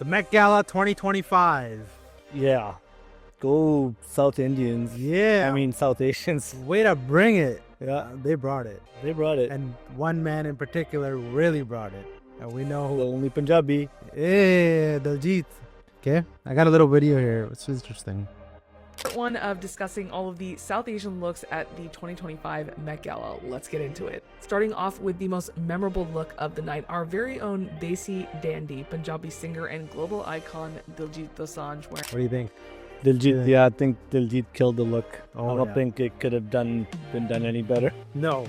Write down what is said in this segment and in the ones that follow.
The Met Gala 2025. Yeah. Go South Indians. Yeah. I mean, South Asians. Way to bring it. Yeah. They brought it. They brought it. And one man in particular really brought it. And we know The who. only Punjabi. Yeah, Diljit. Okay. I got a little video here. It's interesting. Part one of discussing all of the South Asian looks at the 2025 Met Gala. Let's get into it. Starting off with the most memorable look of the night, our very own Desi dandy, Punjabi singer and global icon Diljit Dosanjh. What do you think? Diljit, yeah, I think Diljit killed the look. Oh, I don't yeah. think it could have been done any better. No.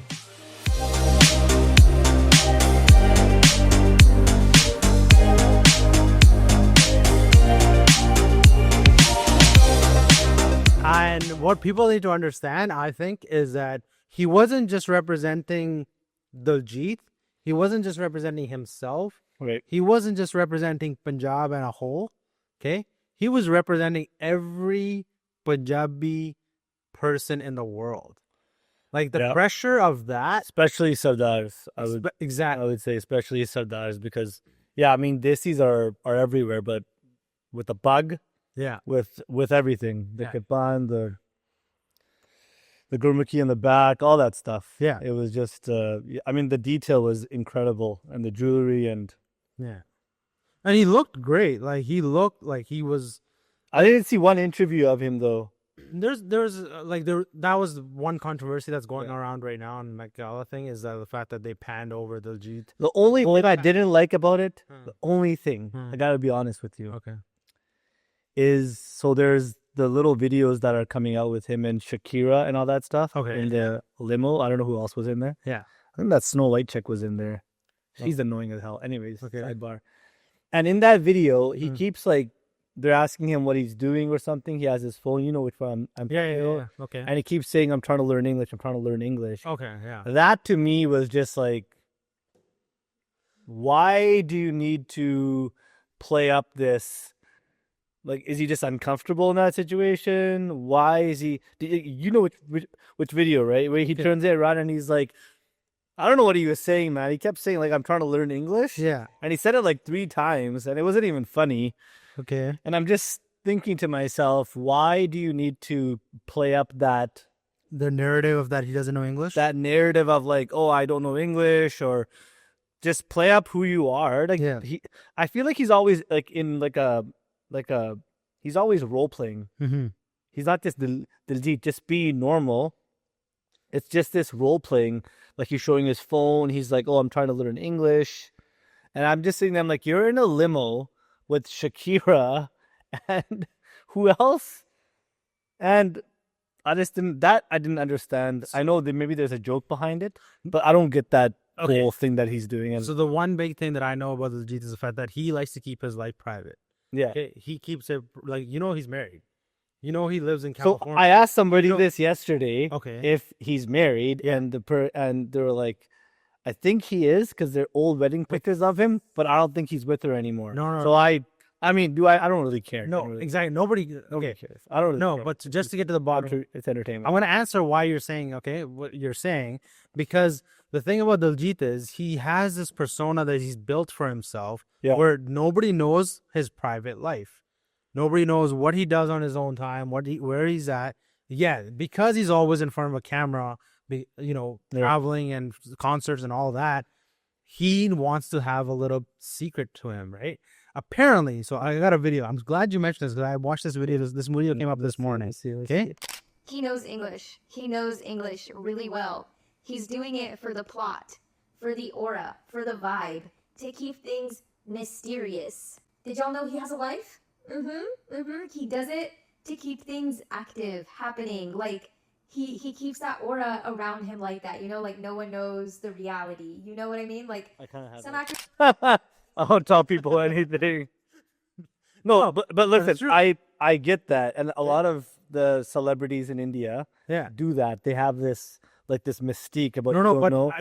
And what people need to understand, I think, is that he wasn't just representing Diljit. He wasn't just representing himself. Right. He wasn't just representing Punjab as a whole. Okay. He was representing every Punjabi person in the world. Like the Yeah. pressure of that. Especially Sardars. I Exactly. would say especially Sardars because, yeah, I mean, Desis are everywhere, but with the bug, Yeah. with everything, the Yeah. kipan, the gurmukhi in the back, all that stuff. Yeah. It was just, I mean, the detail was incredible, and the jewelry, and Yeah. And he looked great. Like he looked like he was. I didn't see one interview of him though. That was one controversy that's going Yeah. around right now on the Met Gala thing is that the fact that they panned over Diljit. The only thing I didn't like about it, Hmm. the only thing, Hmm. I gotta be honest with you, Okay. is so there's the little videos that are coming out with him and Shakira and all that stuff. Okay. In the limo. I don't know who else was in there. Yeah. I think that Snow White chick was in there. Oh. She's annoying as hell. Anyways, Okay. sidebar. And in that video, he Hmm. keeps like, they're asking him what he's doing or something. He has his phone, you know which one I'm Yeah. Okay. And he keeps saying, I'm trying to learn English. I'm trying to learn English. Okay. Yeah. That to me was just like, why do you need to play up this? Like, is he just uncomfortable in that situation? Why is he? You know which video, right? Where he Yeah. turns it around and he's like, I don't know what he was saying, man. He kept saying like, I'm trying to learn English. Yeah. And he said it like 3 times, and it wasn't even funny. Okay. And I'm just thinking to myself, why do you need to play up that The narrative of that he doesn't know English. narrative of like, oh, I don't know English, or just play up who you are? Like, Yeah. I feel like he's always like in he's always role playing. Mm-hmm. He's not just Diljit, just be normal. It's just this role playing. Like he's showing his phone. He's like, oh, I'm trying to learn English. And I'm just sitting there, I'm like, you're in a limo with Shakira and who else? And I didn't understand. I know that maybe there's a joke behind it, but I don't get that Okay. whole thing that he's doing. And So the one big thing that I know about Diljit is the fact that he likes to keep his life private. yeah. Okay. He keeps it like he's married. He lives in So California. I asked somebody You know- this yesterday, Okay. if he's married, and they were like, I think he is because they're old wedding pictures of him, but I don't think he's with her anymore. No. So I mean, I don't really care. I No, don't really, exactly. Nobody. nobody Okay. cares. I don't really No, care. but just to get to the bottom, It's entertainment. I'm going to answer why you're saying, what you're saying, because the thing about Diljit is he has this persona that he's built for himself Yeah. where nobody knows his private life. Nobody knows what he does on his own time, where he's at. Yeah, because he's always in front of a camera, traveling and concerts and all that, he wants to have a little secret to him, right? Apparently, so I got a video. I'm glad you mentioned this because I watched this video. This video came up this morning. Okay? He knows English. He knows English really well. He's doing it for the plot, for the aura, for the vibe, to keep things mysterious. Did y'all know he has a life? He does it to keep things active, happening. Like, he keeps that aura around him like that, like no one knows the reality. You know what I mean? Like, I kind of have some that. actors I don't tell people anything. No, but listen, true. I get that, and a lot of the celebrities in India Yeah. do that. They have this mystique about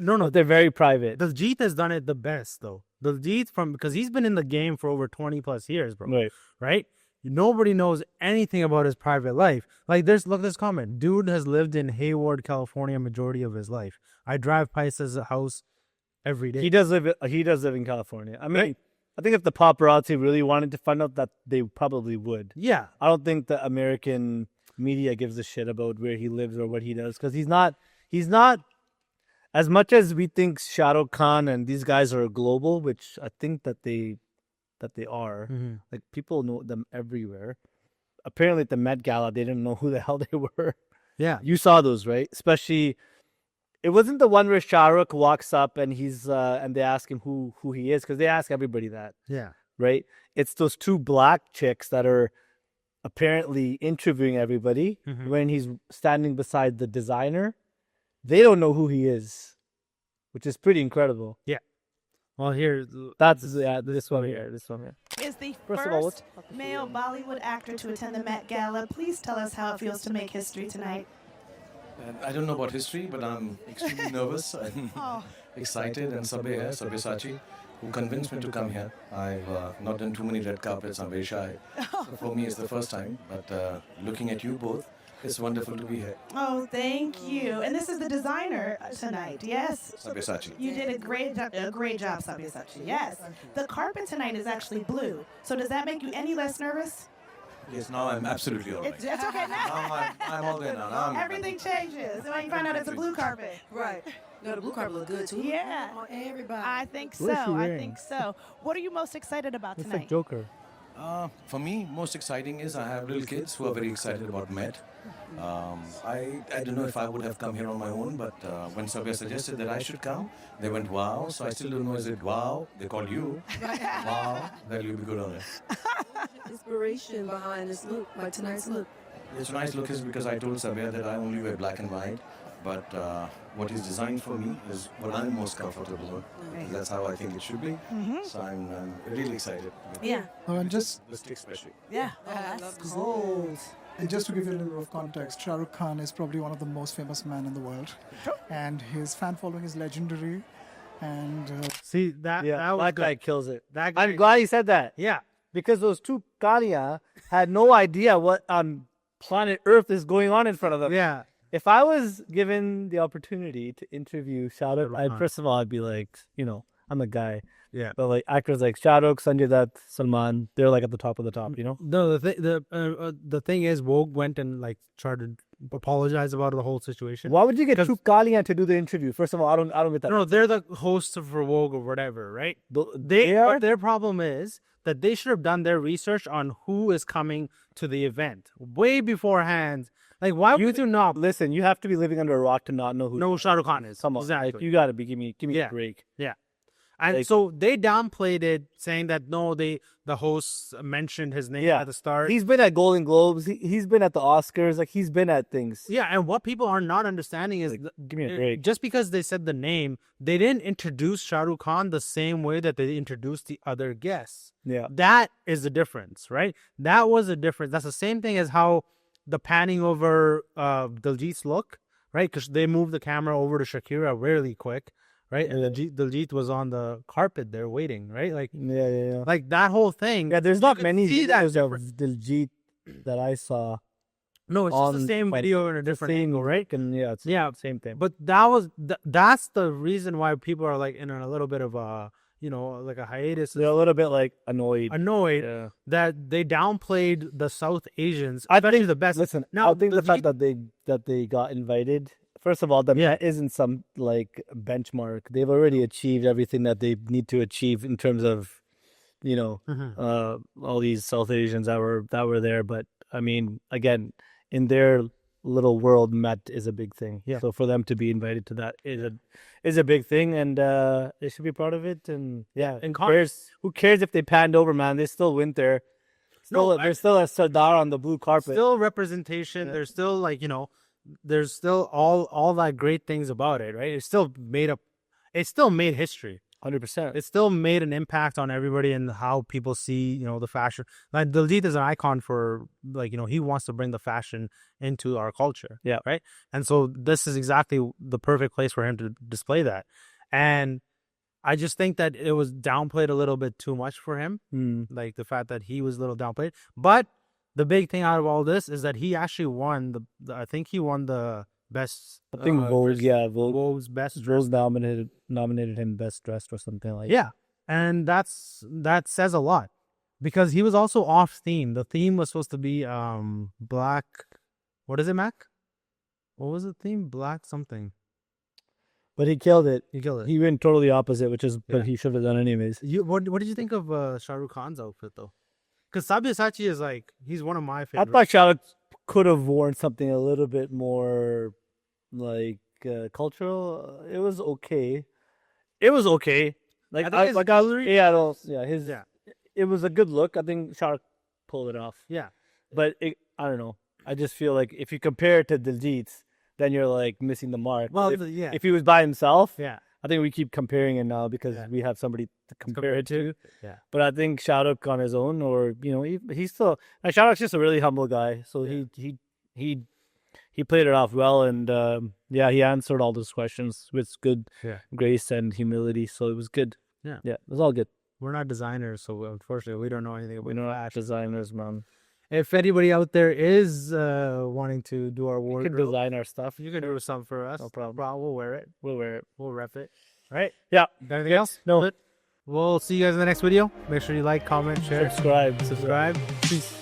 No, they're very private. Diljit has done it the best though. Diljit because he's been in the game for over 20 plus years, bro. Right? Nobody knows anything about his private life. Like look at this comment. Dude has lived in Hayward, California majority of his life. I drive past his house every day. He does live in California. I mean, I think if the paparazzi really wanted to find out, that they probably would. Yeah. I don't think the American media gives a shit about where he lives or what he does, because he's not as much as we think Shah Rukh Khan and these guys are global, which I think that they are. Mhm. Like, people know them everywhere. Apparently at the Met Gala, they didn't know who the hell they were. Yeah. You saw those, right? Especially, it wasn't the one where Shah Rukh walks up and he's and they ask him who he is, because they ask everybody that, Yeah. right? It's those two black chicks that are apparently interviewing everybody Mhm. when he's standing beside the designer. They don't know who he is, which is pretty incredible. Well, here, That's this one here. Is the First of all, first male Bollywood actor to attend the Met Gala. Please tell us how it feels to make history tonight. And I don't know about history, but I'm extremely nervous and excited. And Sabyasachi, who convinced me to come here. I've not done too many red carpets. I'm very shy. So for me, it's the first time. But looking at you both, it's wonderful to be here. Oh, thank you. And this is the designer tonight, yes? Sabyasachi. You did a great job, Sabyasachi. Yes. The carpet tonight is actually blue. So does that make you any less nervous? Yes, now I'm absolutely all right. It's okay now. Now I'm all there now. Now I'm Everything changes when you find out it's a blue carpet. Right. No, the blue carpet look good too. Yeah. On everybody. I think What is she so. I wearing? think so. What are you most excited about It's tonight? like Joker. For me, most exciting is I have little kids who are very excited about Met. I don't know if I would have come here on my own, but when Sabya suggested that I should come, they went, wow. So I still don't know, is it wow? They called you. Wow. Well, you'll be good on it. Inspiration behind this look, like tonight's look. It's a nice look is because I told Sabya that I only wear black and white, but what is designed for me is what I'm most comfortable in. That's how I think it should be. So I'm really excited. Yeah. Oh, and just The stick especially. Yeah. That's cold. and just to give you a little bit of context, Shah Rukh Khan is probably one of the most famous men in the world, and his fan following is legendary. And see that Yeah, that was that good. guy kills it. That guy, I'm glad he said that. Yeah. Because those two Kanya had no idea what on planet Earth is going on in front of them. Yeah. If I was given the opportunity to interview Shah Rukh, Khan. first of all, I'd be like, I'm a guy. Yeah. But like actors like Shah Rukh, Sanjay Dutt, Salman, they're like at the top of the top, you know? No, the thing is, Vogue went and like tried to apologize about the whole situation. Why would you get 'Cause- two Kalian to do the interview? First of all, I don't get that. No, they're the hosts for Vogue or whatever, right? They are? But their problem is that they should have done their research on who is coming to the event way beforehand. Like, why would you not Listen, you have to be living under a rock to not know who. know who Shah Rukh Khan is? Come on, Exactly. like, you got to be give me Yeah. a break. Yeah. And Like- so they downplayed it, saying that no, the hosts mentioned his name Yeah, at the start. He's been at Golden Globes. He's been at the Oscars. Like, he's been at things. Yeah, and what people are not understanding is Give me a break. just because they said the name, they didn't introduce Shah Rukh Khan the same way that they introduced the other guests. Yeah. That is the difference, right? That was the difference. That's the same thing as how the panning over Diljit's look, right? Because they moved the camera over to Shakira really quick, right? And Diljit was on the carpet there waiting, right? Like, Yeah. like that whole thing. Yeah, there's you not could many see that videos of difference. Diljit that I saw. No, it's just the on same when- video in a different Same, angle, right? And yeah, it's Yeah, same thing. But that was that's the reason why people are like in a little bit of a like a hiatus, They're a little bit like annoyed. annoyed Yeah. that they downplayed the South Asians, I especially think the best. Listen, Now, I think the fact Diljit- that they got invited. First of all, that isn't some like benchmark. They've already achieved everything that they need to achieve in terms of, all these South Asians that were there. But I mean, again, in their little world, Met is a big thing. Yeah. So for them to be invited to that is a big thing, and they should be proud of it. And yeah, And who cares if they panned over, man? They still went there. There's still a Sardar on the blue carpet. still representation. There's still there's still all that great things about it, right? It still made history. 100%. It still made an impact on everybody and how people see, the fashion. Like Diljit is an icon for he wants to bring the fashion into our culture. Yeah. Right. And so this is exactly the perfect place for him to display that. And I just think that it was downplayed a little bit too much for him. Like the fact that he was a little downplayed. But the big thing out of all this is that he actually won I think he won the best. I think Vogue, Vogue Vogue's best. Rose nominated him best dressed or something like. Yeah. and that says a lot because he was also off theme. The theme was supposed to be black. What is it, Mac? What was the theme? Black something. But he killed it. He killed it. He went totally opposite, which is Yeah. what he should have done anyways. What did you think of Shah Rukh Khan's outfit though? Because Sabyasachi is like he's one of my I favorite. thought Shah Rukh could have worn something a little bit more like cultural. It was okay. It was okay. Like I think his like gallery. yeah, I don't, yeah, his Yeah. It was a good look. I think Shah Rukh pulled it off. Yeah. But I don't know. I just feel like if you compare it to Diljit's, then you're like missing the mark. Well, if he was by himself, yeah. I think we keep comparing it now because Yeah. we have somebody to compare it to. Yeah. But I think Shah Rukh on his own, or he's still. Shah Rukh's just a really humble guy, so he played it off well, and he answered all those questions with good grace and humility. So it was good. Yeah. It was all good. We're not designers, so unfortunately we don't know anything about We know act designers, man. If anybody out there is wanting to do our You can wardrobe, design our stuff. you can do some for us. No problem. We'll wear it. We'll wear it. We'll rep it. All right. Yeah. Got anything else? No. Good. We'll see you guys in the next video. Make sure you like, comment, share, Subscribe. subscribe. Peace.